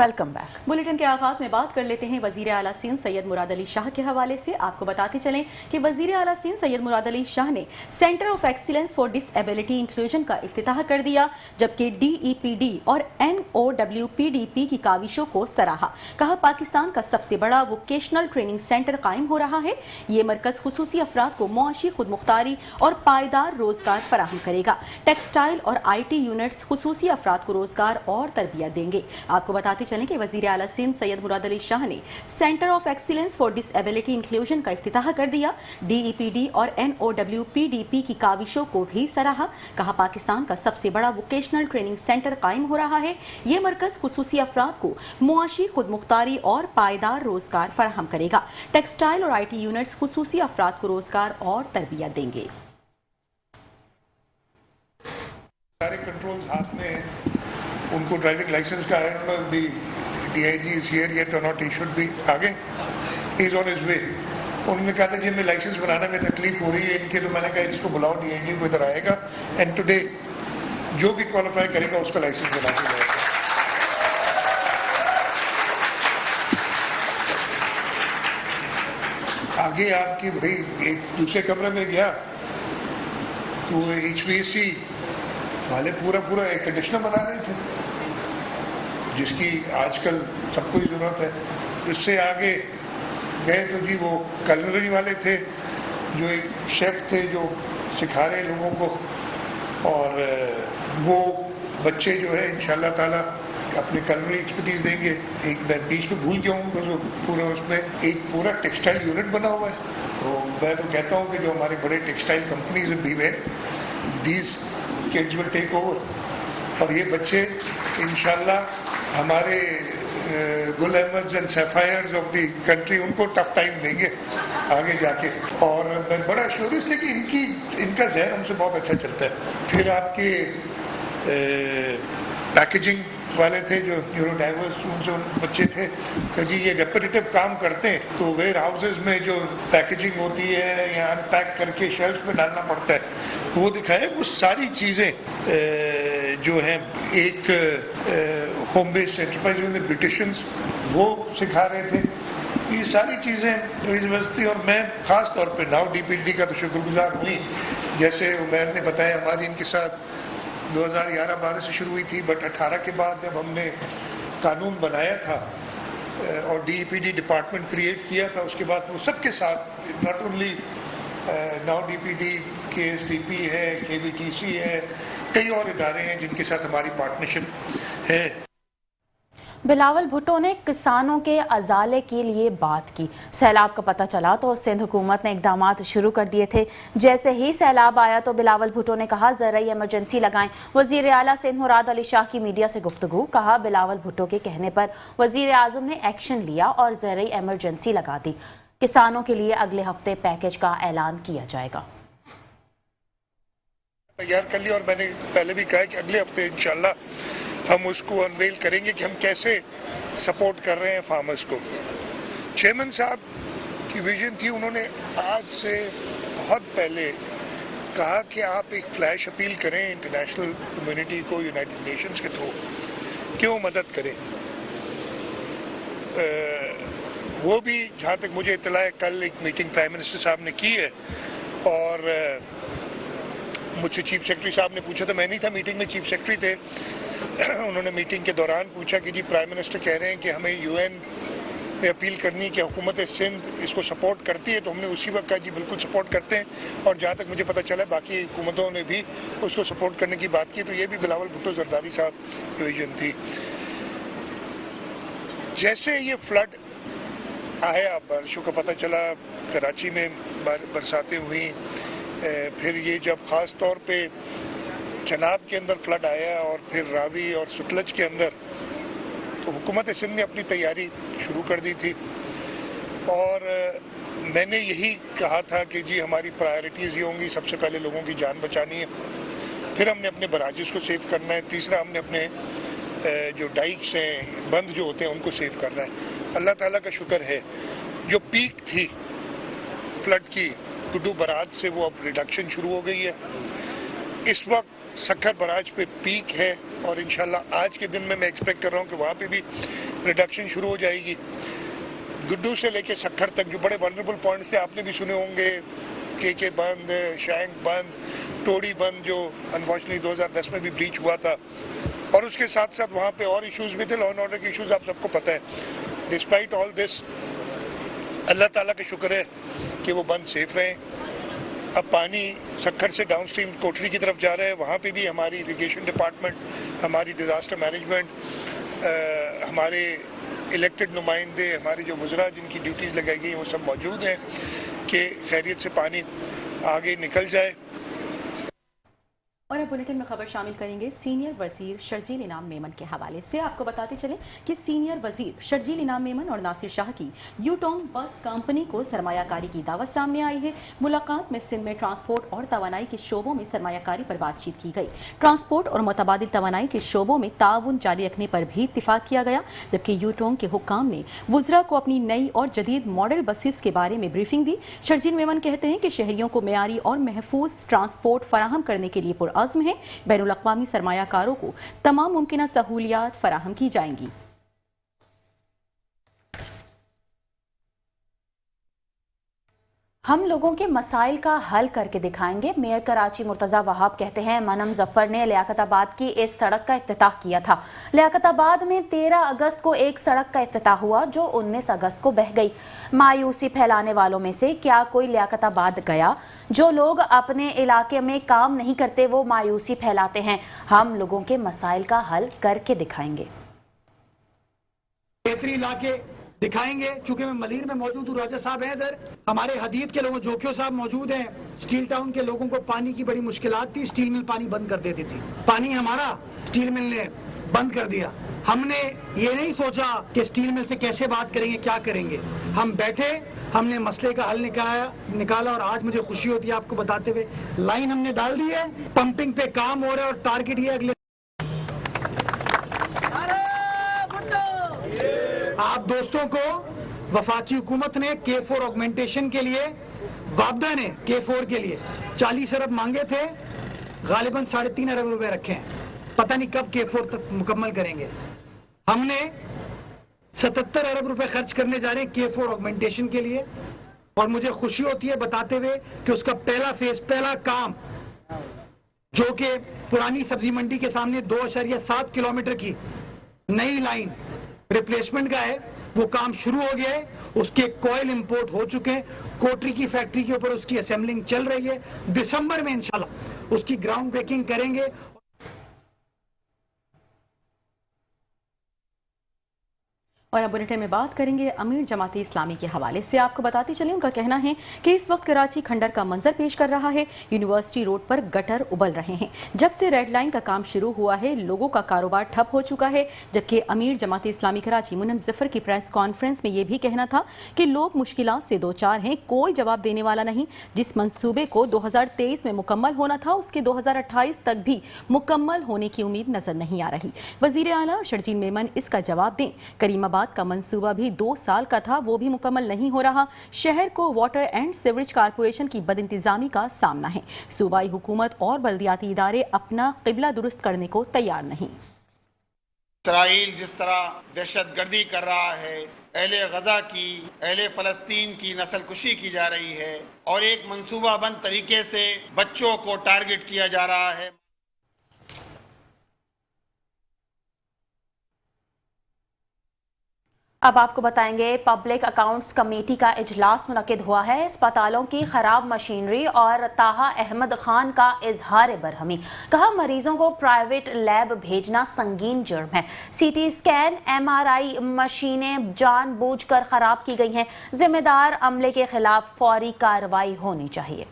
Welcome back. Bulletin के आगाज में बात कर लेते हैं वजीर आला सिंध सैयद मुराद अली शाह के हवाले से। आपको बताते चलें कि वजीर आला सिंध सैयद मुराद अली शाह ने centre of excellence for disability inclusion का इफ्तिताह कर दिया, जबकि DEPD और NOWPDP की काविशों को सराहा। कहा पाकिस्तान का सबसे बड़ा वोकेशनल ट्रेनिंग सेंटर कायम हो रहा है। ये मरकज खुसूसी अफराद को मुआशी खुद मुख्तारी और पायदार रोजगार फराहम करेगा। टेक्सटाइल और IT यूनिट्स खुसूसी अफराद को रोजगार और तरबियत देंगे। आपको बताते चलें कि वजीर आला सिंध सैयद मुराद अली शाह ने centre of excellence for disability inclusion का इफ्तिताह कर दिया। DEPD और NOWPDP की काविशों को भी सराहा। कहा पाकिस्तान का सबसे बड़ा वोकेशनल ट्रेनिंग सेंटर कायम हो रहा है। ये मरकज खुसूसी अफराद को मुआशी खुद मुख्तारी और पायदार रोजगार फराहम करेगा। टेक्सटाइल और IT यूनिट्स खुसूसी अफराद को रोजगार और तरबियत देंगे। सारे कंट्रोल्स हाथ में हैं। उनको ड्राइविंग लाइसेंस का DIG is here yet or not, he should be आगे, he is on his way। उन्होंने कहा था जी हमें लाइसेंस बनाने में तकलीफ हो रही है इनके, तो मैंने कहा इसको बुलाओ, DIG को इधर आएगा एंड टुडे जो भी क्वालिफाई करेगा उसका लाइसेंस बना के जाएगा। आगे आपकी भाई एक दूसरे कमरे में गया तो HVAC वाले पूरा एयर कंडीशनर बना रहे थे, जिसकी आजकल सबको ही जरूरत है। इससे आगे गए तो जी वो कलनरी वाले थे, जो एक शेफ थे जो सिखा रहे लोगों को, और वो बच्चे जो है इंशाल्लाह ताला अपनी कलनरी एक्सपर्टीज देंगे। एक मैं बीच में भूल गया हूँ, जो पूरा उसमें एक पूरा टेक्सटाइल यूनिट बना हुआ है। तो मैं तो कहता हूँ कि जो हमारे बड़े टेक्सटाइल कंपनीज भी है, these kids will take over, और ये बच्चे इंशाल्लाह हमारे Gul Ahmed and Sapphires of the country उनको टफ टाइम देंगे आगे जाके। और मैं बड़ा श्योर से कि इनका जहन हमसे बहुत अच्छा चलता है। फिर आपके पैकेजिंग वाले थे जो न्यूरो डाइवर्स जो बच्चे थे कि जी ये रेपिटेटिव काम करते हैं, तो वेयर हाउसेज में जो पैकेजिंग होती है या अनपैक करके शेल्फ में डालना पड़ता है, वो दिखाए वो सारी चीज़ें जो हैं एक होम बेस्ड एंटरप्राइज में ब्यूटिशियंस वो सिखा रहे थे। ये सारी चीज़ें यूनिवर्सिटी, और मैं ख़ास तौर पे नाउ DPD का तो शुक्रगुजार हुई। जैसे उमैर ने बताया हमारी इनके साथ 2011-12 से शुरू हुई थी, बट 18 के बाद जब हमने कानून बनाया था और DEPD डिपार्टमेंट क्रिएट किया था, उसके बाद वो सबके साथ not only now DPD KSDP है, KBTC है, कई और इदारे हैं जिनके साथ हमारी पार्टनरशिप है। बिलावल भुट्टो ने किसानों के अजाले के लिए बात की। सैलाब का पता चला तो सिंध हुकूमत ने इकदामात शुरू कर दिए थे। जैसे ही सैलाब आया तो बिलावल भुट्टो ने कहा ज़राई एमरजेंसी लगाएं। वज़ीर आला सिंध मुराद अली शाह की मीडिया से गुफ्तगू। कहा बिलावल भुट्टो के कहने पर वज़ीर आज़म ने एक्शन लिया और ज़राई एमरजेंसी लगा दी। किसानों के लिए अगले हफ्ते पैकेज का ऐलान किया जाएगा। तैयार कर लिया, और मैंने पहले भी कहा कि अगले हफ्ते इंशाल्लाह हम उसको अनवेल करेंगे कि हम कैसे सपोर्ट कर रहे हैं फार्मर्स को। चेयरमैन साहब की विजन थी, उन्होंने आज से बहुत पहले कहा कि आप एक फ्लैश अपील करें इंटरनेशनल कम्युनिटी को, यूनाइटेड नेशंस के थ्रू, कि वो मदद करें। वो भी जहाँ तक मुझे इत्तला है कल एक मीटिंग प्राइम मिनिस्टर साहब ने की है, और मुझसे चीफ सेक्रेटरी साहब ने पूछा था, मैं नहीं था मीटिंग में, चीफ सेक्रेटरी थे। उन्होंने मीटिंग के दौरान पूछा कि जी प्राइम मिनिस्टर कह रहे हैं कि हमें UN में अपील करनी कि हुकूमत सिंध इसको सपोर्ट करती है, तो हमने उसी वक्त कहा जी बिल्कुल सपोर्ट करते हैं। और जहाँ तक मुझे पता चला बाकी हुकूमतों ने भी उसको सपोर्ट करने की बात की, तो ये भी बिलावल भुट्टो जरदारी साहब की विजन थी। जैसे ये फ्लड आया, बारिशों का पता चला, कराची में बरसातें हुई, फिर ये जब ख़ास तौर पे चनाब के अंदर फ्लड आया और फिर रावी और सतलज के अंदर, तो हुकूमत सिंध ने अपनी तैयारी शुरू कर दी थी। और मैंने यही कहा था कि जी हमारी प्रायोरिटीज़ ये होंगी, सबसे पहले लोगों की जान बचानी है, फिर हमने अपने बराजिस को सेव करना है, तीसरा हमने अपने जो डाइक्स हैं, बंद जो होते हैं, उनको सेव करना है। अल्लाह ताला का शुक्र है जो पीक थी फ्लड की टुडू बराज से वो अब रिडक्शन शुरू हो गई है। इस वक्त सक्खर बराज पे पीक है और इंशाल्लाह आज के दिन में मैं एक्सपेक्ट कर रहा हूँ कि वहाँ पे भी रिडक्शन शुरू हो जाएगी। गुड्डू से लेके सक्खर तक जो बड़े वनरेबल पॉइंट्स थे आपने भी सुने होंगे, के बंद, शैंक बंद, टोड़ी बंद जो अनफॉर्चुनेटली 2010 में भी ब्रीच हुआ था, और उसके साथ साथ वहाँ पे और इश्यूज भी थे, लॉ एंड ऑर्डर के इश्यूज आप सबको पता है। डिस्पाइट ऑल दिस अल्लाह ताला का शुक्र है कि वो बंद सेफ रहे। अब पानी सक्खर से डाउन स्ट्रीम कोटली की तरफ जा रहा है, वहाँ पे भी हमारी इरिगेशन डिपार्टमेंट, हमारी डिज़ास्टर मैनेजमेंट, हमारे इलेक्टेड नुमाइंदे, हमारे जो वज़रा जिनकी ड्यूटीज़ लगाई गई वो सब मौजूद हैं कि खैरियत से पानी आगे निकल जाए। और अब बुलेटिन में खबर शामिल करेंगे सीनियर वजीर शर्जील इनाम मेमन के हवाले से। आपको बताते चले कि सीनियर वजीर शर्जील इनाम मेमन और नासिर शाह की यूटोंग बस कंपनी को सरमायाकारी की दावत सामने आई है। मुलाकात में सिंध में ट्रांसपोर्ट और तवानाई के शोबों में सरमायाकारी पर बातचीत की गई। ट्रांसपोर्ट और मुतबादिल तवानाई के शोबों में ताउन जारी रखने पर भी इत्तिफाक किया गया, जबकि यूटोंग के हुक्काम ने वुज़रा को अपनी नई और जदीद मॉडल बसेस के बारे में ब्रीफिंग दी। शर्जील मेमन कहते हैं कि शहरियों को मेयारी और महफूज ट्रांसपोर्ट फराहम करने के लिए पुरअज़्म है। बैनुल अक़वामी सरमायाकारों को तमाम मुमकिन सहूलियात फराहम की जाएंगी। हम लोगों के मसाइल का हल करके दिखाएंगे। मेयर कराची मुर्तज़ा वहाब कहते हैं मनम जफर ने लियाकताबाद की इस सड़क का इफ्तिताह किया था। लियाकताबाद में 13 अगस्त को एक सड़क का इफ्तिताह हुआ जो 19 अगस्त को बह गई। मायूसी फैलाने वालों में से क्या कोई लियाकताबाद गया? जो लोग अपने इलाके में काम नहीं करते वो मायूसी फैलाते हैं। हम लोगों के मसाइल का हल करके दिखाएंगे। बेहतरी इलाके दिखाएंगे। चूंकि मैं मलीर में मौजूद हूँ, राजा साहब हैं इधर, हमारे हदीद के लोगों, जोखियो साहब मौजूद हैं। स्टील टाउन के लोगों को पानी की बड़ी मुश्किलात थी, स्टील मिल पानी बंद कर देती थी। पानी हमारा स्टील मिल ने बंद कर दिया। हमने ये नहीं सोचा कि स्टील मिल से कैसे बात करेंगे, क्या करेंगे। हम बैठे, हमने मसले का हल निकाला और आज मुझे खुशी होती है आपको बताते हुए लाइन हमने डाल दी है। पंपिंग पे काम हो रहा है और टारगेट ये अगले आप दोस्तों को वफाकी हुकूमत ने K4 ऑगमेंटेशन के लिए, वापदा ने K4 के लिए 40 अरब मांगे थे, गालिबन 3.5 अरब रुपए रखे हैं। पता नहीं कब K4 तक मुकम्मल करेंगे। हमने 77 अरब रुपए खर्च करने जा रहे हैं K4 ऑगमेंटेशन के लिए और मुझे खुशी होती है बताते हुए कि उसका पहला फेज, पहला काम जो कि पुरानी सब्जी मंडी के सामने 2.7 किलोमीटर की नई लाइन रिप्लेसमेंट का है, वो काम शुरू हो गया है। उसके कॉइल इंपोर्ट हो चुके हैं, कोटरी की फैक्ट्री के ऊपर उसकी असेंबलिंग चल रही है। दिसंबर में इंशाल्लाह उसकी ग्राउंड ब्रेकिंग करेंगे। और अब बुलेटिन में बात करेंगे अमीर जमाती इस्लामी के हवाले से। आपको बताते चलें उनका कहना है कि इस वक्त कराची खंडर का मंजर पेश कर रहा है। यूनिवर्सिटी रोड पर गटर उबल रहे हैं। जब से रेड लाइन का काम शुरू हुआ है लोगों का कारोबार ठप हो चुका है। जबकि अमीर जमाती इस्लामी कराची मुनम जफर की प्रेस कॉन्फ्रेंस में यह भी कहना था कि लोग मुश्किलात से दो चार हैं, कोई जवाब देने वाला नहीं। जिस मंसूबे को 2023 में मुकम्मल होना था उसके 2028 तक भी मुकम्मल होने की उम्मीद नजर नहीं आ रही। वजीर आला शर्जील मेमन इसका जवाब दें। करीमाबाद का मंसूबा भी 2 साल का था, वो भी मुकम्मल नहीं हो रहा। शहर को वाटर एंड सीवरेज कारपोरेशन की बदइंतजामी का सामना है। सूबाई हुकूमत और बल्दियाती इदारे अपना किबला दुरुस्त करने को तैयार नहीं। इसराइल जिस तरह दहशत गर्दी कर रहा है, अहले गजा की, अहले फलस्तीन की नस्ल कुशी की जा रही है और एक मंसूबा बंद तरीके से बच्चों को टारगेट किया जा रहा है। अब आपको बताएंगे पब्लिक अकाउंट्स कमेटी का इजलास मुनक्किद हुआ है। अस्पतालों की खराब मशीनरी और ताहा अहमद खान का इजहार बरहमी। कहा मरीजों को प्राइवेट लैब भेजना संगीन जुर्म है। CT स्कैन MRI मशीनें जानबूझकर खराब की गई हैं। जिम्मेदार अमले के खिलाफ फौरी कार्रवाई होनी चाहिए।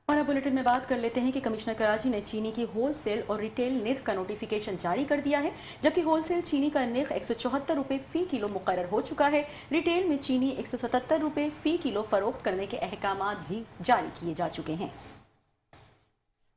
और अब बुलेटिन में बात कर लेते हैं कि कमिश्नर कराची ने चीनी की होलसेल और रिटेल निर्ख का नोटिफिकेशन जारी कर दिया है। जबकि होलसेल चीनी का निर्ख 174 रुपये फी किलो मुकर्रर हो चुका है। रिटेल में चीनी 177 रुपये फी किलो फरोख्त करने के अहकामात भी जारी किए जा चुके हैं।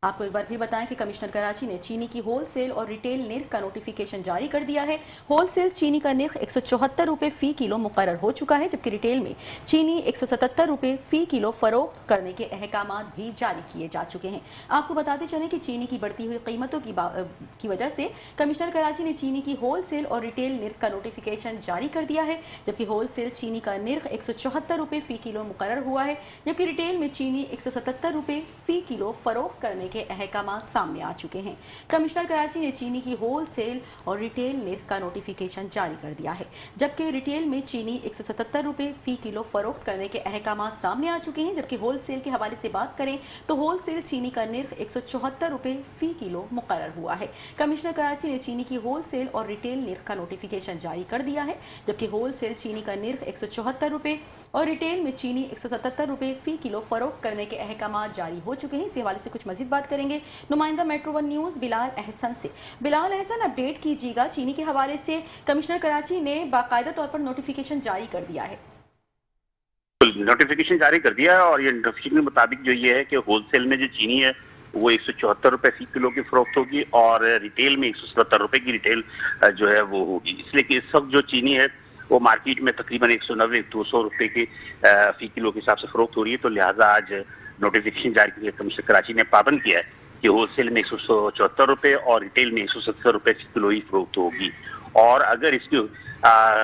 आपको एक बार फिर बताएं कि कमिश्नर कराची ने चीनी की होलसेल और रिटेल निर्ख का नोटिफिकेशन जारी कर दिया है। होलसेल चीनी का निर्ख 174 रुपए फी किलो मुकर्रर हो चुका है, जबकि रिटेल में चीनी 177 रुपए फी किलो फरोख्त करने के अहकामात भी जारी किए जा चुके हैं। आपको बताते चलें कि चीनी की बढ़ती हुई कीमतों की वजह से कमिश्नर कराची ने चीनी की होलसेल और रिटेल निर्ख का नोटिफिकेशन जारी कर दिया है, जबकि होलसेल चीनी का निर्ख 174 रुपए फी किलो मुकर्रर हुआ है, जबकि रिटेल में चीनी 177 रुपए फी किलो फरोख्त करने के अहकामात सामने आ चुके हैं। कमिश्नर कराची ने चीनी की होलसेल और रिटेल निर्ख का नोटिफिकेशन जारी कर दिया है, जबकि रिटेल में चीनी 177 रुपए फी किलो फरोख्त करने के अहकामात सामने आ चुके हैं, जबकि होलसेल के हवाले से बात करें तो होलसेल चीनी का निर्ख 174 रुपए फी किलो मुकर्रर हुआ है। कमिश्नर कराची ने चीनी की होलसेल और रिटेल निर्ख का नोटिफिकेशन जारी कर दिया है, जबकि होलसेल चीनी का निर्ख 174 रुपए और रिटेल में चीनी 177 रुपए फी किलो फरोख्त करने के अहकामात जारी हो चुके हैं। इसी हवाले से कुछ मजीद बात करेंगे नुमाइंदा metro one news Bilal Ahsan से। बिलाल अहसन, अपडेट कीजिएगा, चीनी के हवाले से कमिश्नर कराची ने बाकायदा तौर पर नोटिफिकेशन जारी कर दिया है। नोटिफिकेशन जारी कर दिया है और ये नोटिफिकेशन के मुताबिक जो ये है कि होलसेल में जो चीनी है वो 174 रुपए फी किलो की फरोख्त होगी और रिटेल में 177 रुपए की रिटेल जो है वो होगी। इसलिए कि इस वक्त जो चीनी है वो मार्केट में तकरीबन 190-200 रुपए की फी किलो के हिसाब से फरोख्त हो रही है। तो लिहाजा आज नोटिफिकेशन जारी करके कमिश्नर कराची ने पाबंद किया है कि होलसेल में 174 रुपए और रिटेल में 170 रुपए फी किलो ही फरोख्त होगी, और अगर इसकी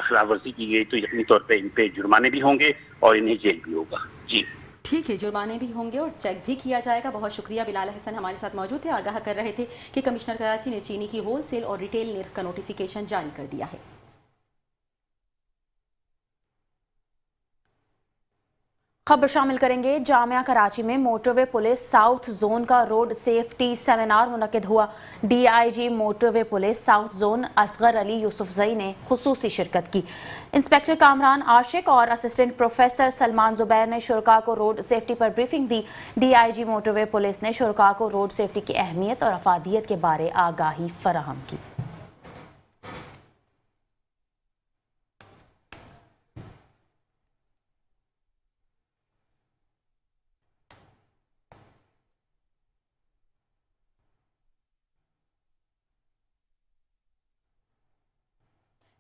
खिलाफ वर्जी की गई तो यकीनी तौर पर इन पे जुर्माने भी होंगे और इन्हें जेल भी होगा। जी ठीक है, जुर्माने भी होंगे और चेक भी किया जाएगा। बहुत शुक्रिया, बिलाल अहसन हमारे साथ मौजूद थे, आगाह कर रहे थे कि कमिश्नर कराची ने चीनी की होलसेल और रिटेल निर्ख का नोटिफिकेशन जारी कर दिया है। खबर शामिल करेंगे। जामिया कराची में मोटरवे पुलिस साउथ जोन का रोड सेफ्टी सेमिनार मुनक्किद हुआ। DIG motorway police south zone Asghar Ali Yousafzai ने खुसूसी शिरकत की। इंस्पेक्टर कामरान आशिक और असिस्टेंट प्रोफेसर सलमान जुबैर ने शुरका को रोड सेफ्टी पर ब्रीफिंग दी। DIG मोटरवे पुलिस ने शुरका को रोड सेफ्टी की अहमियत और अफादियत के बारे आगाही फराहम की।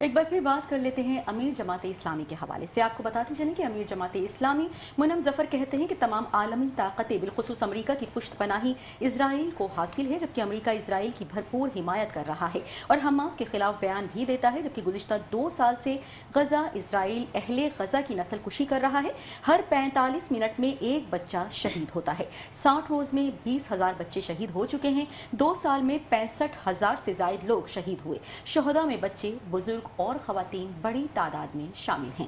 एक बार फिर बात कर लेते हैं अमीर जमात इस्लामी के हवाले से। आपको बताते चलें कि अमीर जमात इस्लामी मुनम जफर कहते हैं कि तमाम आलमी ताकतें बिलखुसूस अमरीका की पुश्त पनाही इसराइल को हासिल है, जबकि अमरीका इसराइल की भरपूर हिमायत कर रहा है और हमास के खिलाफ बयान भी देता है, जबकि गुज़िश्ता 2 साल से गजा इसराइल अहले गजा की नस्ल कुशी कर रहा है। हर 45 मिनट में एक बच्चा शहीद होता है। 60 रोज में 20,000 बच्चे शहीद हो चुके हैं। 2 साल में 65,000 से ज्यादा लोग शहीद हुए। शहदा में बच्चे, बुजुर्ग और खवातीन बड़ी तादाद में शामिल हैं।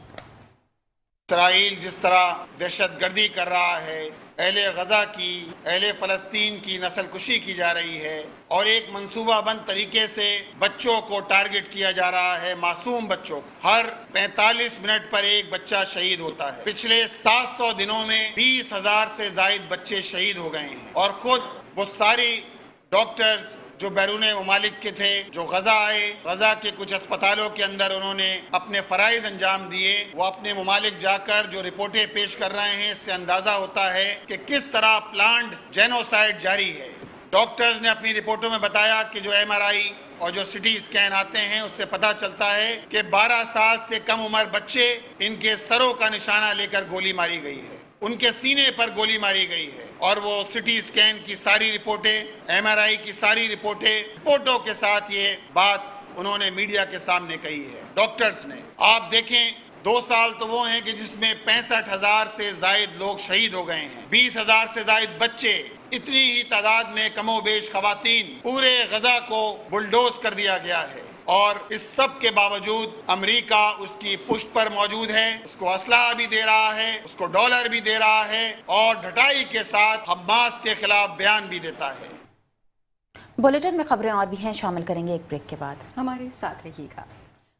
इसराइल जिस तरह दहशतगर्दी कर रहा है, अहले गजा की, अहले फ़लस्तीन की नस्ल कुशी की जा रही है और एक मंसूबाबंद तरीके से बच्चों को टारगेट किया जा रहा है, मासूम बच्चों। हर 45 मिनट पर एक बच्चा शहीद होता है। पिछले 700 दिनों में 20,000 से ज़ायद बच्चे शहीद हो गए हैं और ख़ुद वो सारी डॉक्टर्स जो बैरून ममालिक के थे, जो गजा आए, गजा के कुछ अस्पतालों के अंदर उन्होंने अपने फ़राइज़ अंजाम दिए, वो अपने ममालिक जाकर जो रिपोर्टें पेश कर रहे हैं, इससे अंदाज़ा होता है कि किस तरह प्लान्ड जेनोसाइड जारी है। डॉक्टर्स ने अपनी रिपोर्टों में बताया कि जो MRI और जो CT स्कैन आते हैं उससे पता चलता है कि 12 साल से कम उम्र बच्चे, इनके सरों का निशाना लेकर गोली मारी गई है, उनके सीने पर गोली मारी गई है और वो CT स्कैन की सारी रिपोर्टें, MRI की सारी रिपोर्टों के साथ ये बात उन्होंने मीडिया के सामने कही है डॉक्टर्स ने। आप देखें, 2 साल तो वो हैं कि जिसमें 65,000 से जायद लोग शहीद हो गए हैं, 20,000 से जायद बच्चे, इतनी ही तादाद में कमोबेश खवातीन, पूरे गजा को बुलडोज कर दिया गया है। और इस सब के बावजूद अमेरिका उसकी पुष्ट पर मौजूद है, उसको असलहा भी दे रहा है, उसको डॉलर भी दे रहा है और ढटाई के साथ हमास के खिलाफ बयान भी देता है। बुलेटिन में खबरें और भी हैं, शामिल करेंगे एक ब्रेक के बाद। हमारे साथ रहिएगा।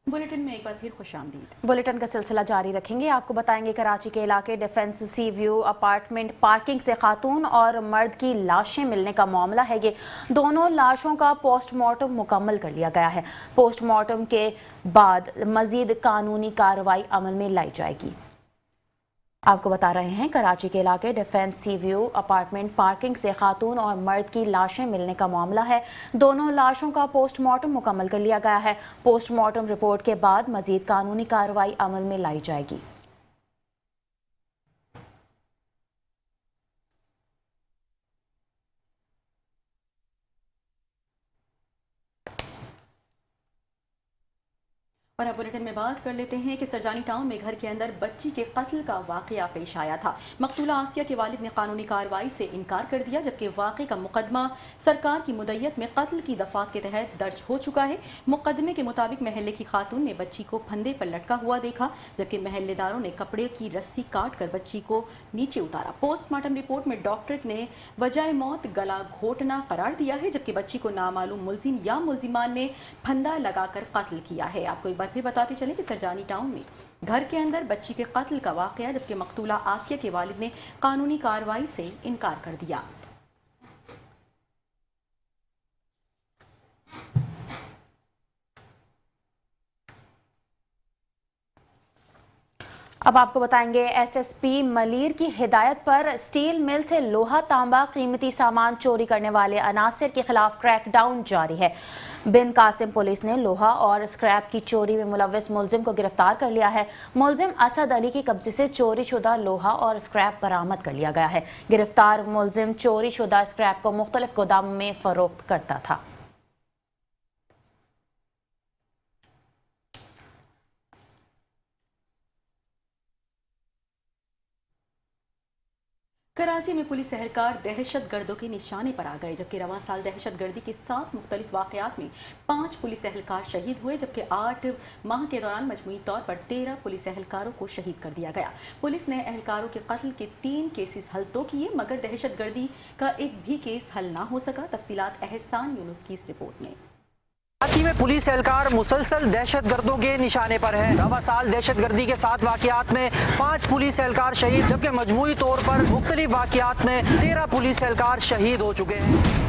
बुलेटिन में एक बार फिर खुशामदीद। बुलेटिन का सिलसिला जारी रखेंगे। आपको बताएंगे कराची के इलाके डिफेंस सी व्यू अपार्टमेंट पार्किंग से खातून और मर्द की लाशें मिलने का मामला है। ये दोनों लाशों का पोस्टमार्टम मुकम्मल कर लिया गया है। पोस्टमार्टम के बाद मजीद कानूनी कार्रवाई अमल में लाई जाएगी। आपको बता रहे हैं कराची के इलाके डिफेंस सी व्यू अपार्टमेंट पार्किंग से खातून और मर्द की लाशें मिलने का मामला है। दोनों लाशों का पोस्टमार्टम मुकम्मल कर लिया गया है। पोस्टमार्टम रिपोर्ट के बाद मजीद कानूनी कार्रवाई अमल में लाई जाएगी। और अब बुलेटिन में बात कर लेते हैं कि सरजानी टाउन में घर के अंदर बच्ची के कत्ल का वाकया पेश आया था। मकतूला आसिया के वालिद ने कानूनी कार्रवाई से इनकार कर दिया, जबकि वाक़े का मुकदमा सरकार की मुद्दत में कत्ल की दफात के तहत दर्ज हो चुका है। मुकदमे के मुताबिक महल्ले की खातून ने बच्ची को फंदे पर लटका हुआ देखा, जबकि महल्लेदारों ने कपड़े की रस्सी काट कर बच्ची को नीचे उतारा। पोस्टमार्टम रिपोर्ट में डॉक्टर ने वजह मौत गला घोटना करार दिया है, जबकि बच्ची को नामालूम मुलजिम या मुलजिमान ने फंदा लगाकर कत्ल किया है। आपको एक बार फिर बताते चलें कि सरजानी टाउन में घर के अंदर बच्ची के कत्ल का वाकया, जबकि मकतूला आसिया के वालिद ने कानूनी कार्रवाई से इनकार कर दिया। अब आपको बताएंगे एसएसपी मलीर की हिदायत पर स्टील मिल से लोहा तांबा कीमती सामान चोरी करने वाले अनासिर के खिलाफ क्रैकडाउन जारी है। बिन कासिम पुलिस ने लोहा और स्क्रैप की चोरी में मुलव्विस मुलजिम को गिरफ्तार कर लिया है। मुलजिम असद अली के कब्जे से चोरी शुदा लोहा और स्क्रैप बरामद कर लिया गया है। गिरफ्तार मुलजिम चोरी शुदा स्क्रैप को मुख्तलिफ गोदामों में फरोख्त करता था। कराची में पुलिस एहलकार दहशत गर्दों के निशाने पर आ गए, जबकि रवां साल दहशत गर्दी के 7 मुख्तलिफ वाक़यात में 5 पुलिस एहलकार शहीद हुए, जबकि 8 माह के दौरान मजमूई तौर पर 13 पुलिस एहलकारों को शहीद कर दिया गया। पुलिस ने एहलकारों के कत्ल के 3 केसेस हल तो किए, मगर दहशत गर्दी का एक भी केस हल ना हो सका। तफसीलात एहसान यूनुस की इस रिपोर्ट में। कराची में पुलिस एहलकार मुसलसल दहशत गर्दों के निशाने पर है। रवां साल दहशत गर्दी के 7 वाक़यात में 5 पुलिस एहलकार शहीद, जबकि मजमूई तौर पर मुख्तलिफ वाक़यात में 13 पुलिस एहलकार शहीद हो चुके हैं।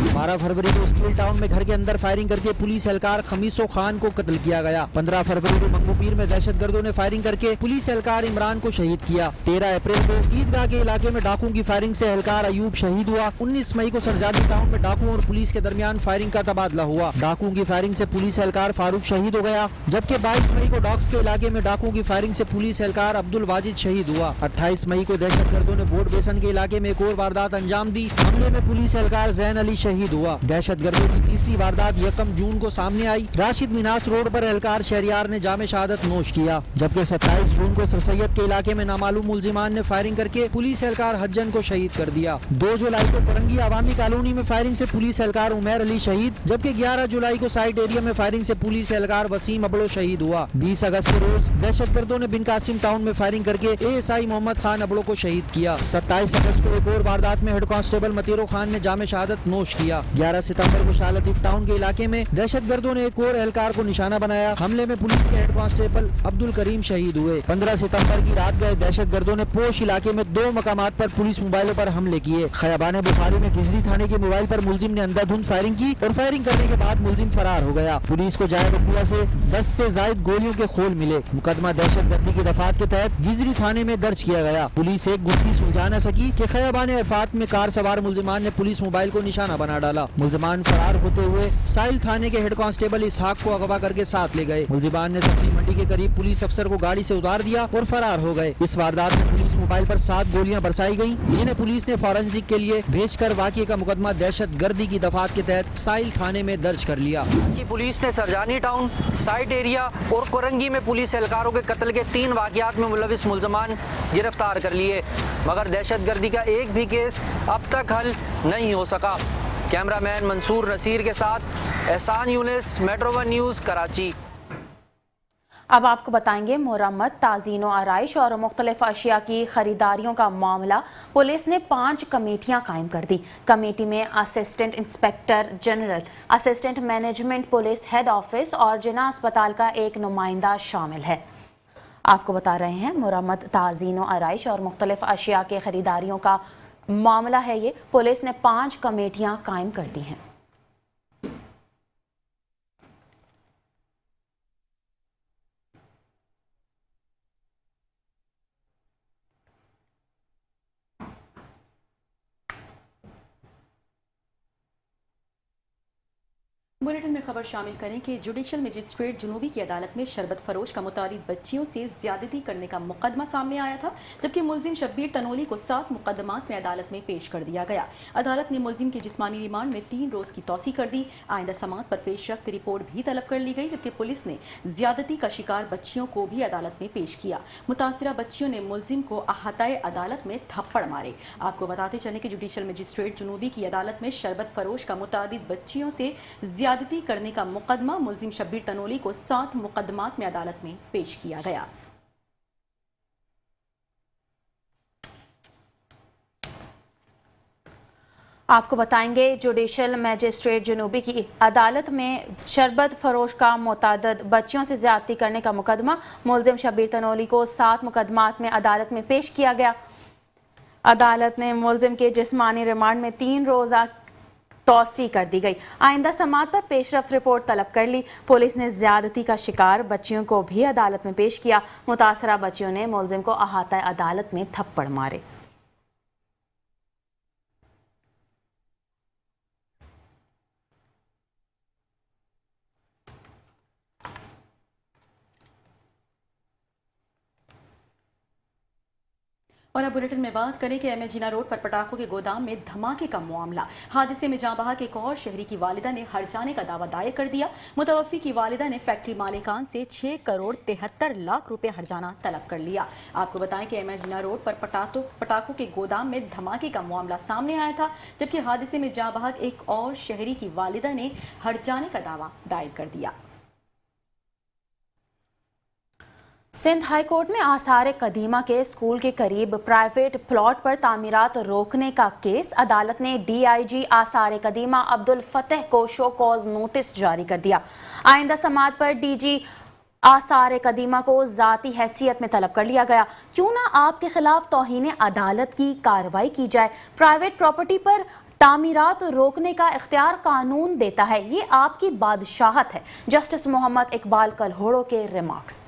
12 फरवरी को स्टील टाउन में घर के अंदर फायरिंग करके पुलिस एहलकार खमीसो खान को कत्ल किया गया। 15 फरवरी को मंगूपीर में दहशत गर्दों ने फायरिंग करके पुलिस एहलकार इमरान को शहीद किया। 13 अप्रैल को ईदगाह के इलाके में डाकुओं की फायरिंग से एहलकार अयूब शहीद हुआ। 19 मई को सरजानी टाउन में डाकुओं और पुलिस के दरमियान फायरिंग का तबादला हुआ। डाकुओं की फायरिंग से पुलिस एहलकार फारूक शहीद हो गया, जबकि 22 मई को डॉक्स के इलाके में डाकुओं की फायरिंग से पुलिस एहलकार अब्दुल वाजिद शहीद हुआ। 28 मई को दहशत गर्दों ने बोर्ड बेसन के इलाके में एक और वारदात अंजाम दी। हमले में पुलिस एहलकार जैन अली शहीद हुआ। दहशत गर्दों की तीसरी वारदात 1 जून को सामने आई। राशिद मिनास रोड पर एहलकार शहरियार ने जामे शहादत नोश किया, जबकि 27 जून को सरसैयद के इलाके में नामालूम मुलजिमान ने फायरिंग करके पुलिस एहलकार हज्जन को शहीद कर दिया। 2 जुलाई को फरंगी आवामी कॉलोनी में फायरिंग से पुलिस एहलकार उमैर अली शहीद, जबकि 11 जुलाई को साइट एरिया में फायरिंग से पुलिस एहलकार वसीम अबड़ो शहीद हुआ। 20 अगस्त के रोज दहशत गर्दों ने बिन कासिम टाउन में फायरिंग करके ASI मोहम्मद खान अबड़ो को शहीद किया। 27 अगस्त को एक और वारदात में हेड कांस्टेबल मतीरो खान ने जामे शहादत नोश किया। 11 सितंबर को शाह लतीफ टाउन के इलाके में दहशत गर्दों ने एक और एहलकार को निशाना बनाया। हमले में पुलिस के हेड कांस्टेबल अब्दुल करीम शहीद हुए। 15 सितंबर की रात गए दहशत गर्दों ने पोश इलाके में 2 मकामात पर पुलिस मोबाइलों पर हमले किए। खयाबान बुखारी में खिजरी थाने के मोबाइल पर मुलजिम ने अंधाधुंध फायरिंग की और फायरिंग करने के बाद मुलजिम फरार हो गया। पुलिस को जायद अब्दुल्ला से 10 से जायद गोलियों के खोल मिले। मुकदमा दहशत गर्दी की दफात के तहत खिजरी थाने में दर्ज किया गया। पुलिस एक गुत्थी सुलझा न सकी कि खयाबान अरफात में कार सवार मुलजिमान ने पुलिस मोबाइल को निशाना बना डाला। मुलजिमान फरार होते हुए साहिल थाने के हेड कांस्टेबल इसहाक को अगवा करके साथ ले गए। मुलजिमान ने सब्जी मंडी के करीब पुलिस अफसर को गाड़ी से उतार दिया और फरार हो गए। इस वारदात में पुलिस मोबाइल पर 7 गोलियां बरसाई गई, जिन्हें पुलिस ने फॉरेंसिक के लिए भेजकर वाकये का मुकदमा दहशत गर्दी की दफात के तहत साहिल थाने में दर्ज कर लिया। पुलिस ने सरजानी टाउन, साइट एरिया और कोरंगी में पुलिस एहलकारों के कत्ल के 3 वाकयात में मुलविस मुलजमान गिरफ्तार कर लिए, मगर दहशत गर्दी का एक भी केस अब तक हल नहीं हो सका। कैमरामैन मंसूर नसीर के साथ एहसान यूनिस, मेट्रो 1 न्यूज़, कराची। अब आपको बताएंगे मुरम्मत, ताज़ीन व आराइश और मुख्तलिफ अशिया की खरीदारियों का मामला। पुलिस ने 5 कमेटियां कायम कर दी। कमेटी में assistant inspector general, assistant management police head office और जिना अस्पताल का एक नुमाइंदा शामिल है। आपको बता रहे हैं मुरम्मत, ताज़ीन व आराइश और मुख्तलिफ अशिया के खरीदारियों का मामला है ये। पुलिस ने 5 कमेटियां कायम कर दी हैं। बुलेटिन में खबर शामिल करें कि जुडिशल मजिस्ट्रेट जुनूबी की अदालत में शरबत फरोश का मुतादिद बच्चियों से ज्यादती करने का मुकदमा सामने आया था, जबकि मुलजिम शब्बीर तनोली को 7 मुकदमात में अदालत में पेश कर दिया गया। अदालत ने मुलजिम की जिस्मानी रिमांड में 3 रोज की तौसी कर दी। आइंदा समाअत पर पेशरफ्त रिपोर्ट भी तलब कर ली गई, जबकि पुलिस ने ज्यादती का शिकार बच्चियों को भी अदालत में पेश किया। मुतासिरा बच्चियों ने मुलजिम को अहाताए अदालत में थप्पड़ मारे। आपको बताते चले कि जुडिशल मजिस्ट्रेट जुनूबी की अदालत में शरबत फरोश का मुतादिद बच्चियों से ज्यादती करने का मुकदमा मुलजिम शब्बीर तनोली को 7 मुकदमात में अदालत में पेश किया गया। आपको बताएंगे जुडिशल मजिस्ट्रेट जुनूबी की अदालत में शरबत फरोश का मुतादिद बच्चियों से ज्यादती करने का मुकदमा मुलजिम शब्बीर तनोली को 7 मुकदमात में अदालत में पेश किया गया। अदालत ने मुलजिम के जिस्मानी रिमांड में 3 रोज़ा तौसी कर दी गई। आइंदा समाअत पर पेशरफ्त रिपोर्ट तलब कर ली। पुलिस ने ज्यादती का शिकार बच्चियों को भी अदालत में पेश किया। मुतासरा बच्चियों ने मुलजिम को अहाता अदालत में थप्पड़ मारे। और अब बुलेटिन में बात करें कि एमए जीना रोड पर पटाखों के गोदाम में धमाके का मामला। हादसे में जाँ बहक एक और शहरी की वालिदा ने हर्जाने का दावा दायर कर दिया। मुतवफ़्फ़ी की वालिदा ने फैक्ट्री मालिकान से 6 करोड़ 73 लाख रुपए हर्जाना तलब कर लिया। आपको बताएं कि एमए जीना रोड पर पटाखों के गोदाम में धमाके का मामला सामने आया था, जबकि हादसे में जाँ बहक एक और शहरी की वालिदा ने हर्जाने का दावा दायर कर दिया। सिंध हाई कोर्ट में आसार कदीमा के स्कूल के करीब प्राइवेट प्लॉट पर तामीरात रोकने का केस। अदालत ने डीआईजी आसार कदीमा अब्दुल फतेह को शो कॉज नोटिस जारी कर दिया। आइंदा समाअत पर डीजी आसार कदीमा को ज़ाती हैसियत में तलब कर लिया गया। क्यों ना आपके खिलाफ तौहीन अदालत की कार्रवाई की जाए। प्राइवेट प्रॉपर्टी पर तामीरात रोकने का इख्तियार कानून देता है, ये आपकी बादशाहत है। जस्टिस मोहम्मद इकबाल कलहोड़ो के रिमार्क्स।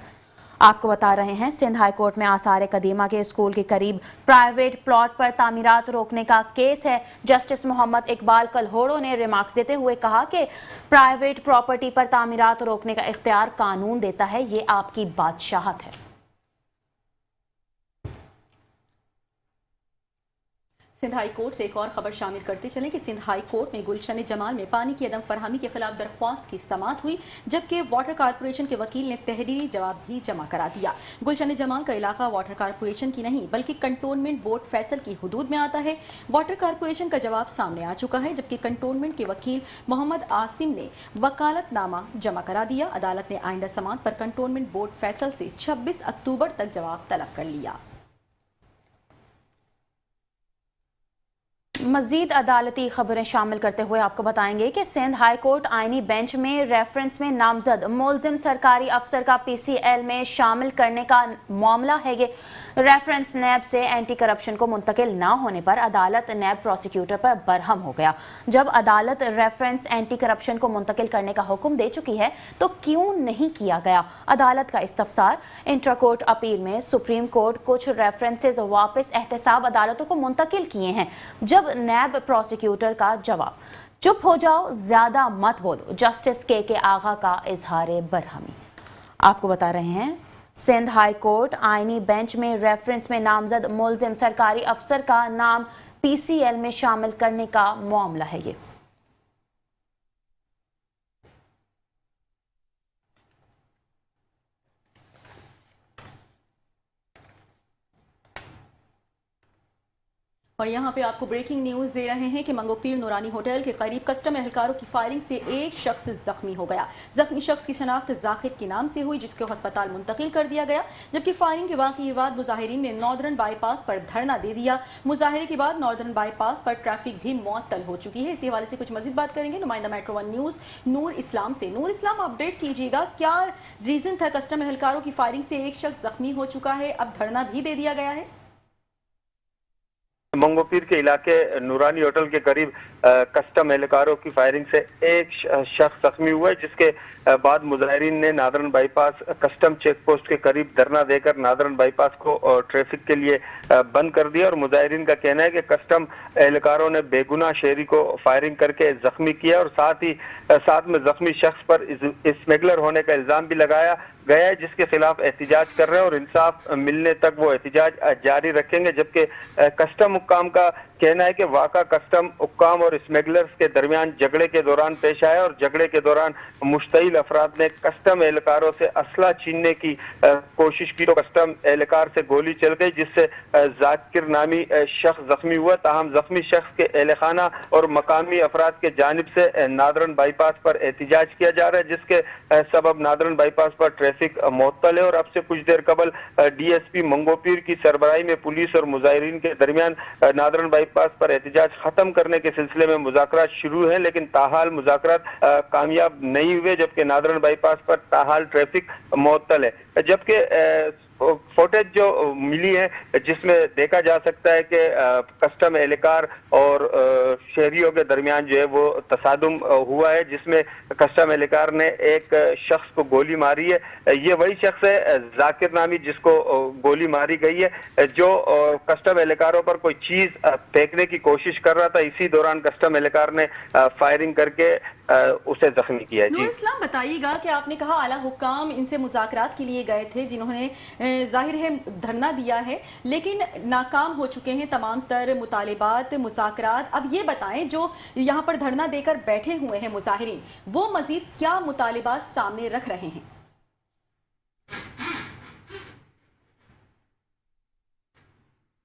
आपको बता रहे हैं सिंध हाई कोर्ट में आसार कदीमा के स्कूल के करीब प्राइवेट प्लॉट पर तामीरात रोकने का केस है। जस्टिस मोहम्मद इकबाल कलहोड़ो ने रिमार्क्स देते हुए कहा कि प्राइवेट प्रॉपर्टी पर तामीरात रोकने का इख्तियार कानून देता है, ये आपकी बादशाहत है। सिंध हाई कोर्ट से एक और खबर शामिल करते चलें कि सिंध हाई कोर्ट में गुलशन जमाल में पानी की अदम फरहमी के खिलाफ दरख्वास्त की समाअत हुई, जबकि वाटर कारपोरेशन के वकील ने तहरीरी जवाब भी जमा करा दिया। गुलशन जमाल का इलाका वाटर कारपोरेशन की नहीं बल्कि कंटोनमेंट बोर्ड फैसल की हुदूद में आता है। वाटर कारपोरेशन का जवाब सामने आ चुका है, जबकि कंटोनमेंट के वकील मोहम्मद आसिम ने वकालतनामा जमा करा दिया। अदालत ने आइंदा समाअत पर कंटोनमेंट बोर्ड फैसल से 26 अक्टूबर तक जवाब तलब कर लिया। मजीद अदालती खबरें शामिल करते हुए आपको बताएंगे कि सिंध हाई कोर्ट आइनी बेंच में रेफरेंस में नामजद मुलजिम सरकारी अफसर का पीसीएल में शामिल करने का मामला है। ये रेफरेंस नैब से एंटी करप्शन को मुंतकिल ना होने पर अदालत नैब प्रोसिक्यूटर पर बरहम हो गया। जब अदालत रेफरेंस एंटी करप्शन को मुंतकिल करने का हुक्म दे चुकी है तो क्यों नहीं किया गया। अदालत का इस्तफसार। इंट्रा कोर्ट अपील में सुप्रीम कोर्ट कुछ रेफरेंसेज वापस एहतसाब अदालतों को मुंतकिल किए हैं। जब नैब प्रोसिक्यूटर का जवाब, चुप हो जाओ, ज्यादा मत बोलो, जस्टिस के आगा का इजहार बरहमी। आपको बता रहे हैं सिंध हाई कोर्ट आईनी बेंच में रेफरेंस में नामजद मुलजिम सरकारी अफसर का नाम पीसीएल में शामिल करने का मामला है। ये और यहाँ पे आपको ब्रेकिंग न्यूज़ दे रहे हैं कि मंगोपीर नूरानी होटल के करीब कस्टम एहलकारों की फायरिंग से एक शख्स जख्मी हो गया। जख्मी शख्स की शनाख्त जाकिर के नाम से हुई, जिसको अस्पताल मुंतकिल कर दिया गया। जबकि फायरिंग के वाक़ये के बाद मुजाहिरीन ने नॉर्दर्न बाईपास पर धरना दे दिया। मुजाहरे के बाद नॉर्दर्न बाईपास पर ट्रैफिक भी मुअत्तल हो चुकी है। इसी हवाले से कुछ मजीद बात करेंगे नुमाइंदा मेट्रो 1 न्यूज़ नूर इस्लाम से। नूर इस्लाम, अपडेट कीजिएगा, क्या रीजन था कस्टम एहलकारों की फायरिंग से एक शख्स जख्मी हो चुका है, अब धरना भी दे दिया गया है? मंगोपीर के इलाके नूरानी होटल के करीब कस्टम एहलकारों की फायरिंग से एक शख्स जख्मी हुआ है, जिसके बाद मुजाहिरीन ने northern bypass custom check post के करीब धरना देकर नादरन बाईपास को ट्रैफिक के लिए बंद कर दिया। और मुजाहिरीन का कहना है कि कस्टम एहलकारों ने बेगुनाह शहरी को फायरिंग करके जख्मी किया और साथ में जख्मी शख्स पर स्मगलर होने का इल्जाम भी लगाया गया है, जिसके खिलाफ एहतिजाज कर रहे हैं और इंसाफ मिलने तक वो एहतिजाज जारी रखेंगे। जबकि कस्टम हुक्काम का कहना है कि वाक़ा कस्टम हुक्काम और स्मगलर्स के दरमियान झगड़े के दौरान पेश आया और झगड़े के दौरान मुश्तइल अफराद ने कस्टम एहलकारों से असला छीनने की कोशिश की तो कस्टम एहलकार से गोली चल गई, जिससे जाकिर नामी शख्स जख्मी हुआ। ताहम जख्मी शख्स के अहल खाना और मकामी अफराद के जानिब से नादरन बाईपास पर एहतिजाज किया जा रहा है, जिसके सबब नादरन बाईपास पर ट्रैफिक मुअत्तल है। और अब से कुछ देर कबल DSP मंगोपीर की सरबराही में पुलिस और मुजाहिरीन के दरमियान नादरन बाईपास पर एहतिजाज खत्म करने के सिलसिले में मुज़ाकरात शुरू हैं, लेकिन ताहाल मुज़ाकरात कामयाब नहीं हुए, जबकि नादरन बाईपास पर ताहाल ट्रैफिक मुअत्तल है। जबकि फुटेज जो मिली है जिसमें देखा जा सकता है कि कस्टम एहलकार और शहरियों के दरमियान जो है वो तसादुम हुआ है, जिसमें कस्टम एहलकार ने एक शख्स को गोली मारी है। ये वही शख्स है जाकिर नामी जिसको गोली मारी गई है, जो कस्टम एहलकारों पर कोई चीज फेंकने की कोशिश कर रहा था। इसी दौरान कस्टम एहलकार ने फायरिंग करके उसे जख्मी किया है। नूर इस्लाम, बताइएगा कि आपने कहा आला हुक्काम इनसे मुज़ाकरात के लिए गए थे, जिन्होंने जाहिर है धरना दिया है, लेकिन नाकाम हो चुके हैं तमाम तर मुतालिबात मुज़ाकरात। अब ये बताएं, जो यहाँ पर धरना देकर बैठे हुए हैं मुजाहिरीन, वो मजीद क्या मुतालिबात सामने रख रहे हैं?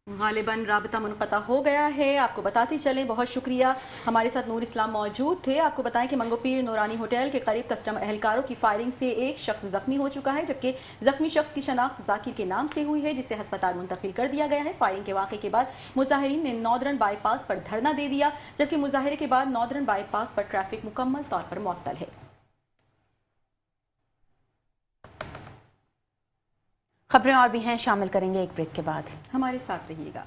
गालिबन राबता मुनक़ता हो गया है। आपको बताते चलें, बहुत शुक्रिया, हमारे साथ नूर इस्लाम मौजूद थे। आपको बताएं कि मंगोपीर नूरानी होटल के करीब कस्टम एहलकारों की फायरिंग से एक शख्स जख्मी हो चुका है, जबकि जख्मी शख्स की शनाख्त जाकिर के नाम से हुई है, जिसे अस्पताल मुंतकिल कर दिया गया है। फायरिंग के वाक़े के बाद मुजाहिरीन ने नॉर्दर्न बाईपास पर धरना दे दिया, जबकि मुजाहरे के बाद नॉर्दर्न बाईपास पर ट्रैफिक मुकम्मल तौर पर मुअत्तल है। खबरें और भी हैं, शामिल करेंगे एक ब्रेक के बाद। हमारे साथ रहिएगा।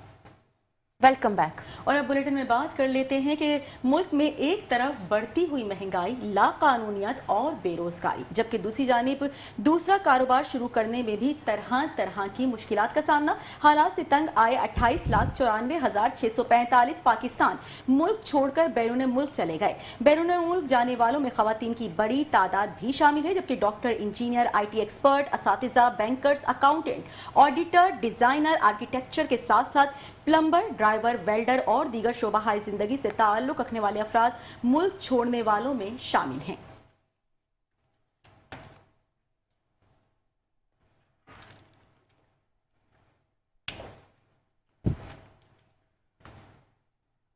Welcome back. और अब बुलेटिन में बात कर लेते हैं कि मुल्क में एक तरफ बढ़ती हुई महंगाई, लाकानूनियत और बेरोजगारी, जबकि दूसरी जानिब दूसरा कारोबार शुरू करने में भी तरह तरह की मुश्किलात का सामना। हालात से तंग आए 28,94,645 पाकिस्तान मुल्क छोड़कर बैरून मुल्क चले गए। बैरून मुल्क जाने वालों में खवातीन की बड़ी तादाद भी शामिल है, जबकि डॉक्टर, इंजीनियर, IT एक्सपर्ट, असातिज़ा, bankers, accountant, auditor, designer, architecture के साथ साथ प्लम्बर, ड्राइवर, वेल्डर और दीगर शोबाहाई जिंदगी से ताल्लुक रखने वाले अफराद मुल्क छोड़ने वालों में शामिल हैं।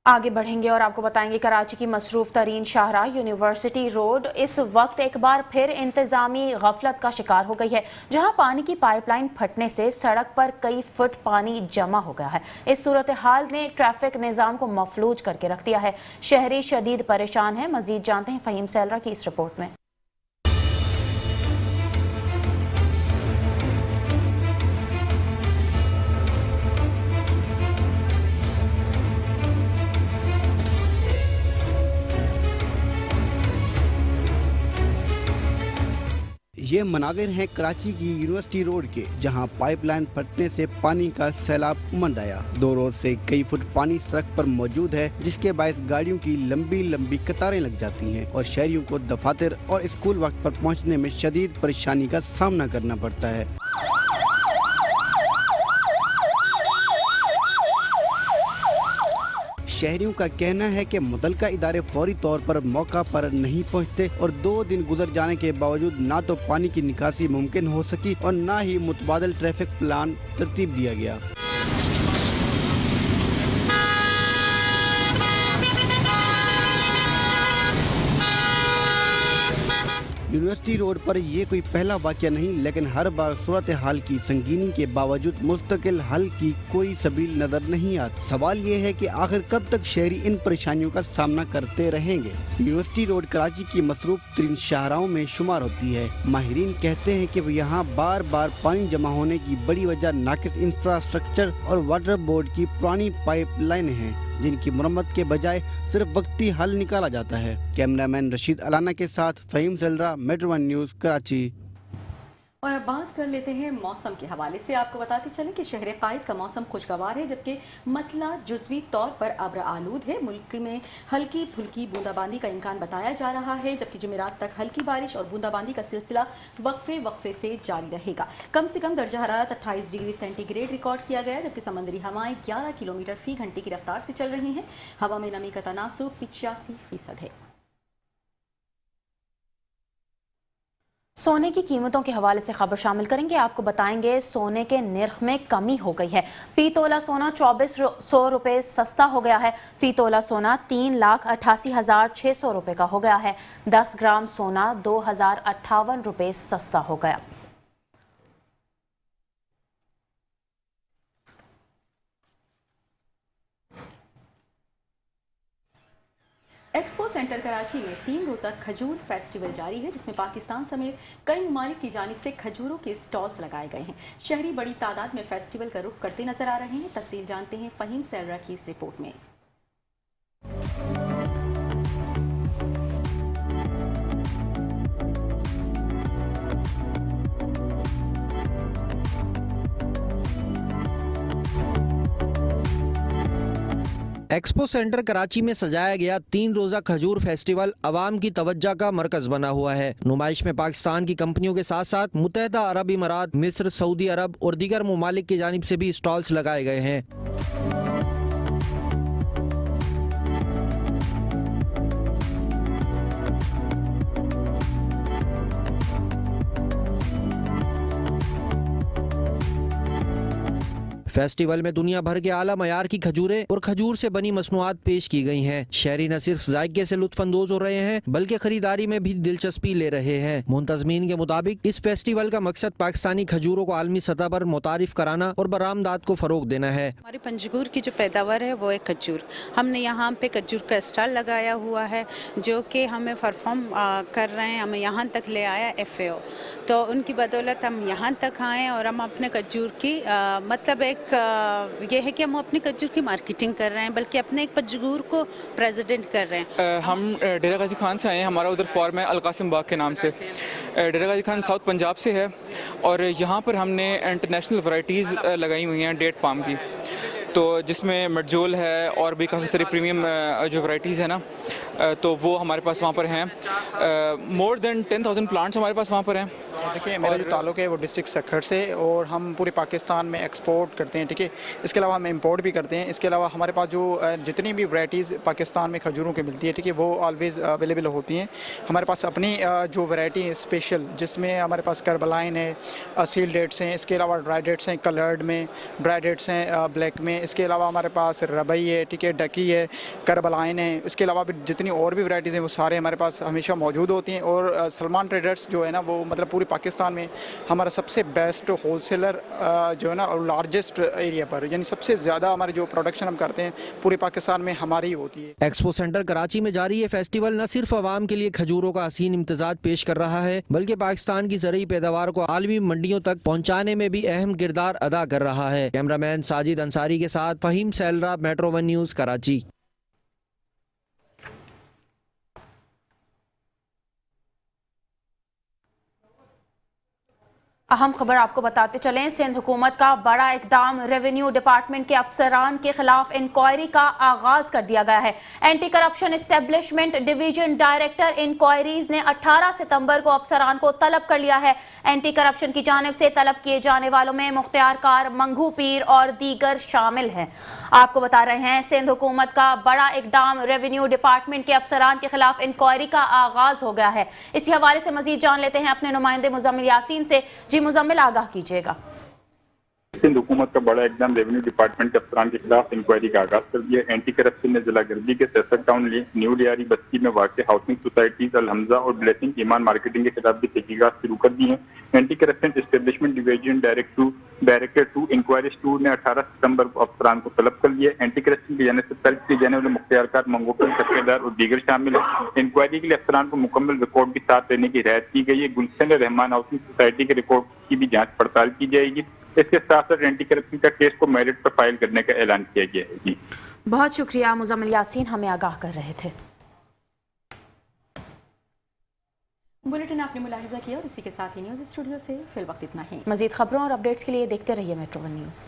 आगे बढ़ेंगे और आपको बताएंगे कराची की मसरूफ तरीन शाहराह यूनिवर्सिटी रोड इस वक्त एक बार फिर इंतजामी गफलत का शिकार हो गई है, जहां पानी की पाइपलाइन फटने से सड़क पर कई फुट पानी जमा हो गया है। इस सूरत हाल ने ट्रैफिक निज़ाम को मफलूज करके रख दिया है। शहरी शदीद परेशान है। मजीद जानते हैं फहीम सैलरा की इस रिपोर्ट में। ये मनाज़िर हैं कराची की यूनिवर्सिटी रोड के, जहां पाइपलाइन फटने से पानी का सैलाब मंडाया। 2 रोज से कई फुट पानी सड़क पर मौजूद है, जिसके बायस गाड़ियों की लंबी लंबी कतारें लग जाती हैं और शहरियों को दफातर और स्कूल वक्त पर पहुंचने में शदीद परेशानी का सामना करना पड़ता है। शहरियों का कहना है कि मुतलका इदारे फौरी तौर पर मौका पर नहीं पहुंचते और 2 दिन गुजर जाने के बावजूद ना तो पानी की निकासी मुमकिन हो सकी और ना ही मुतबादल ट्रैफिक प्लान तरतीब दिया गया। यूनिवर्सिटी रोड पर ये कोई पहला वाक़या नहीं, लेकिन हर बार सूरत हाल की संगीनी के बावजूद मुस्तकिल हल की कोई सबील नजर नहीं आती। सवाल ये है कि आखिर कब तक शहरी इन परेशानियों का सामना करते रहेंगे। यूनिवर्सिटी रोड कराची की मसरूफ तरीन शाहराहों में शुमार होती है। माहिरीन कहते हैं कि यहाँ बार बार पानी जमा होने की बड़ी वजह नाकिस इंफ्रास्ट्रक्चर और वाटर बोर्ड की पुरानी पाइप लाइन है, जिनकी मुरम्मत के बजाय सिर्फ वक्ती हल निकाला जाता है। कैमरामैन रशीद अलाना के साथ Faheem Salra, metro one news, Karachi. और अब बात कर लेते हैं मौसम के हवाले से। आपको बताते चलें कि शहर कायद का मौसम खुशगवार है, जबकि मतला जुज़वी तौर पर अब्र आलूद है। मुल्क में हल्की फुल्की बूंदाबांदी का इम्कान बताया जा रहा है, जबकि जुमेरात तक हल्की बारिश और बूंदाबांदी का सिलसिला वक्फे वक्फे से जारी रहेगा। कम से कम दर्जा हरारत 28 डिग्री सेंटीग्रेड रिकॉर्ड किया गया, जबकि समंदरी हवाएं 11 किलोमीटर फी घंटे की रफ्तार से चल रही हैं। हवा में नमी का तनासुब 85% है। सोने की कीमतों के हवाले से खबर शामिल करेंगे। आपको बताएंगे सोने के निर्ख में कमी हो गई है। फी तोला सोना 2400 रुपये सस्ता हो गया है। फी तोला सोना 3,88,600 रुपये का हो गया है। 10 ग्राम सोना 2,058 रुपये सस्ता हो गया। एक्सपो सेंटर कराची में 3 रोज़ा खजूर फेस्टिवल जारी है, जिसमें पाकिस्तान समेत कई ममालिक की जानिब से खजूरों के स्टॉल्स लगाए गए हैं। शहरी बड़ी तादाद में फेस्टिवल का रुख करते नजर आ रहे हैं। तफसील जानते हैं फहीम सलरा की इस रिपोर्ट में। एक्सपो सेंटर कराची में सजाया गया 3 रोज़ा खजूर फेस्टिवल अवाम की तवज्जो का मरकज बना हुआ है। नुमाइश में पाकिस्तान की कंपनियों के साथ साथ मुत्तहिदा अरब इमारात, मिस्र, सऊदी अरब और दीगर ममालिक की जानिब से भी स्टॉल्स लगाए गए हैं। फेस्टिवल में दुनिया भर के आला मयार की खजूरें और खजूर से बनी मसनूआत पेश की गई हैं। शहरी न सिर्फ जायके से लुत्फ अंदोज हो रहे हैं, बल्कि खरीदारी में भी दिलचस्पी ले रहे हैं। मुंतजमीन के मुताबिक इस फेस्टिवल का मकसद पाकिस्तानी खजूरों को आलमी सतह पर मुतारिफ कराना और बरामदात को फरोग देना है। हमारी पंजगूर की जो पैदावार है वो है खजूर। हमने यहाँ पे खजूर का स्टॉल लगाया हुआ है, जो कि हमें परफॉर्म कर रहे हैं। हमें यहाँ तक ले आया FAO, तो उनकी बदौलत हम यहाँ तक आए और हम अपने खजूर की मतलब एक ये है कि हम अपनी खजूर की मार्केटिंग कर रहे हैं, बल्कि अपने एक पंजगूर को प्रेजेंट कर रहे हैं। हम डेरा गाजी खान से आए हैं। हमारा उधर फॉर्म है अलकासिम बाग के नाम से। डेरा गाजी खान साउथ पंजाब से है और यहाँ पर हमने इंटरनेशनल वैरायटीज़ लगाई हुई हैं डेट पाम की, तो जिसमें मटजोल है और भी काफ़ी सारी प्रीमियम जो वैरायटीज़ है ना, तो वो हमारे पास वहाँ पर हैं। मोर देन 10,000 प्लांट्स हमारे पास वहाँ पर हैं। देखिए, मेरा जो ताल्लुक है वो डिस्ट्रिक्ट सक्खर से, और हम पूरे पाकिस्तान में एक्सपोर्ट करते हैं, ठीक है। इसके अलावा हम इंपोर्ट भी करते हैं। इसके अलावा हमारे पास जो जितनी भी वैरायटीज़ पाकिस्तान में खजूरों की मिलती है, ठीक है, वो ऑलवेज़ अवेलेबल होती हैं। हमारे पास अपनी जो वैरायटी है स्पेशल, जिसमें हमारे पास करबलाइन है, असील डेट्स हैं, इसके अलावा ड्राई डेट्स हैं, कलर्ड में ड्राई डेट्स हैं ब्लैक में। इसके अलावा हमारे पास रबई है, ठीक है, डकी है, करबलाइन है। इसके अलावा भी जितनी और भी वैरायटीज़ हैं वो सारे हमारे पास हमेशा मौजूद होती हैं। और सलमान ट्रेडर्स जो है ना, वो मतलब पूरे पाकिस्तान में हमारा सबसे बेस्ट होलसेलर जो है ना, और लार्जेस्ट एरिया पर, यानी सबसे ज़्यादा हमारी जो प्रोडक्शन हम करते हैं पूरे पाकिस्तान में हमारी होती है। एक्सपो सेंटर कराची में जारी ये फेस्टिवल न सिर्फ अवाम के लिए खजूरों का हसीन इम्तिजाज पेश कर रहा है, बल्कि पाकिस्तान की ज़रूरी पैदावार को आलमी मंडियों तक पहुँचाने में भी अहम किरदार अदा कर रहा है। कैमरामैन साजिद अंसारी के साथ Faheem Salra, metro one news, Karachi. अहम खबर आपको बताते चलें, सिंध हुकूमत का बड़ा इकदाम, रेवेन्यू डिपार्टमेंट के अफसरान के खिलाफ इंक्वायरी का आगाज कर दिया गया है। Anti corruption establishment division director inquiries ने 18 सितंबर को अफसरान को तलब कर लिया है। एंटी करप्शन की जानिब से तलब किए जाने वालों में मुख्तियार कार, मंगू पीर और दीगर शामिल हैं। आपको बता रहे हैं, सिंध हुकूमत का बड़ा इकदाम, रेवेन्यू डिपार्टमेंट के अफसरान के खिलाफ इंक्वायरी का आगाज हो गया है। इसी हवाले से मजीद जान लेते हैं अपने नुमाइंदे मुजम्मिल यासीन से। जी मुजम्मिल, आगाह कीजिएगा। सिंध हुकूमत का बड़ा इकदाम, रेवेन्यू डिपार्टमेंट के अफसरान के खिलाफ इंक्वायरी का आगाज कर दिया। एंटी करप्शन ने जिला गर्दी के सेसर टाउन न्यू लियारी बस्ती में वाक़ हाउसिंग सोसाइटीज अल हमजा और ब्लेसिंग ईमान मार्केटिंग के खिलाफ भी तहकीकात शुरू कर दी है। Anti corruption establishment division director 2 inquiry 2 ने 18 सितंबर को अफसरान को तलब कर लिया। एंटी करप्शन की जाने से तलब किए जाने वाले मुख्तियारकार, मंगोपन, ठेकेदार और दीगर शामिल है। इंक्वायरी के लिए अफसरान को मुकम्मल रिकॉर्ड के साथ लेने की हिदायत की गई है। गुलशन रहमान हाउसिंग सोसाइटी के रिकॉर्ड की भी जाँच पड़ताल की जाएगी। इसके साथ साथ एंटी करप्शन का केस को मेरिट पर फाइल करने का ऐलान किया गया है। जी बहुत शुक्रिया मुजम्मिल यासीन, हमें आगाह कर रहे थे। बुलेटिन आपने मुलाहिजा किया और इसी के साथ ही न्यूज़ स्टूडियो से फिल वक्त इतना ही। मजीद खबरों और अपडेट्स के लिए देखते रहिए मेट्रो वन न्यूज़।